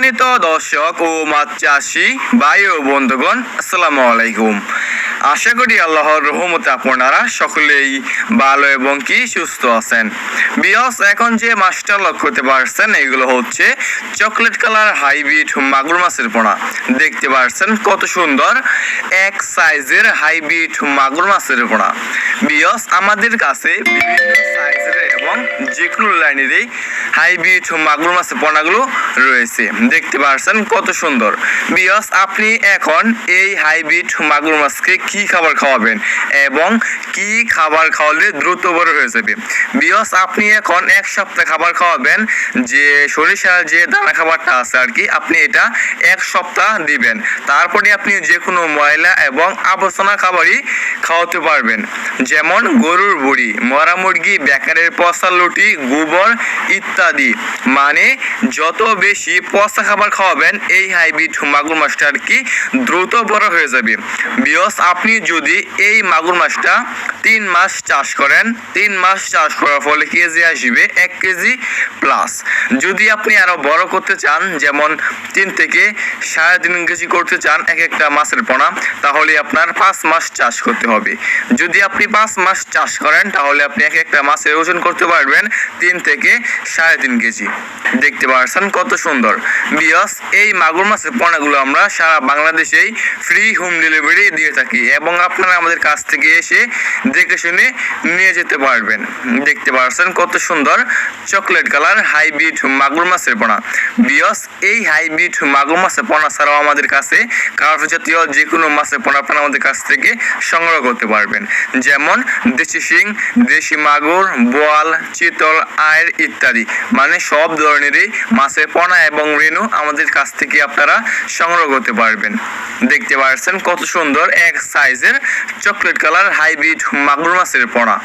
সম্মানিত দর্শক ও মাছ চাষি ভাই ও বন্ধুগণ, আসসালামু আলাইকুম। আশা করি আল্লাহর রহমতে আপনারা সকলেই ভালো এবং কি সুস্থ আছেন। বিয়স, এখন যে মাছটা লক্ষ্য করতে পারছেন এগুলো হচ্ছে চকলেট কালার হাইব্রিড মাগুর মাছের পোনা। দেখতে পাচ্ছেন কত সুন্দর এক সাইজের হাইব্রিড মাগুর মাছের পোনা। বিয়স, আমাদের কাছে বিভিন্ন সাইজের এবং যে কোনো লাইনেরই হাইব্রিড মাগুর মাছের পোনাগুলো রয়েছে। দেখতে পাচ্ছেন কত সুন্দর। বিয়স, আপনি এখন এই হাইব্রিড মাগুর মাছকে কি খাবার খাওয়াবেন এবং কি খাবার খাওয়ালে দ্রুত বড় হয়ে যাবে। বিয়স, আপনি এখন এক সপ্তাহ খাবার খাওয়াবেন, যে সরিষার যে দানা খাবারটা আছে আর কি, আপনি এটা এক সপ্তাহ দিবেন। তারপরে আপনি যে কোনো ময়লা এবং আবর্জনা খাবারই খাওয়াতে পারবেন, যেমন গরুর বুড়ি, মরা মুরগি, বেকারের পচা লুটি, গোবর ইত্যাদি। মানে যত বেশি পচা খাবার খাওয়াবেন এই হাইব্রিড মাগুর মাছটা আর কি দ্রুত বড় হয়ে যাবে। বিয়স, আপনি যদি এই মাগুর মাছটা 3 মাস চাষ করেন, 3 মাস চাষ করার ফলে কেজি আসবে 1 কেজি প্লাস। যদি আপনি আরো বড় করতে চান, যেমন 3 থেকে 3.5 কেজি করতে চান এক একটা মাছের পোনা, তাহলে আপনার 5 মাস চাষ করতে হবে। যদি আপনি 5 মাস চাষ করেন তাহলে আপনি এক একটা মাছের ওজন করতে পারবেন 3 থেকে 3.5 কেজি। দেখতে পাচ্ছেন কত সুন্দর। বিয়স, এই মাগুর মাছের পোনাগুলো আমরা সারা বাংলাদেশেই ফ্রি হোম ডেলিভারি দিয়ে থাকি এবং আপনারা আমাদের কাছ থেকে এসে দেখে শুনে নিয়ে যেতে পারবেন। দেখতে পাচ্ছেন কত সুন্দর চকলেট কালার হাইব্রিড মাগুর মাছের পোনা। বিয়স, এই হাইব্রিড মাগুর মাছের পোনা ছাড়াও আমাদের কাছে কার্প জাতীয় যে কোনো মাছের পোনা আপনারা আমাদের কাছ থেকে সংগ্রহ করতে পারবেন, যেমন দেশি শিং, দেশি মাগুর, বোয়াল, চিতল, আয়ের ইত্যাদি। মানে সব ধরনেরই মাছের পোনা এবং রেণু আমাদের কাছ থেকে আপনারা সংগ্রহ করতে পারবেন। দেখতে পাচ্ছেন কত সুন্দর এক সাইজের চকলেট কালার হাইব্রিড মাগুর মাছের পোনা।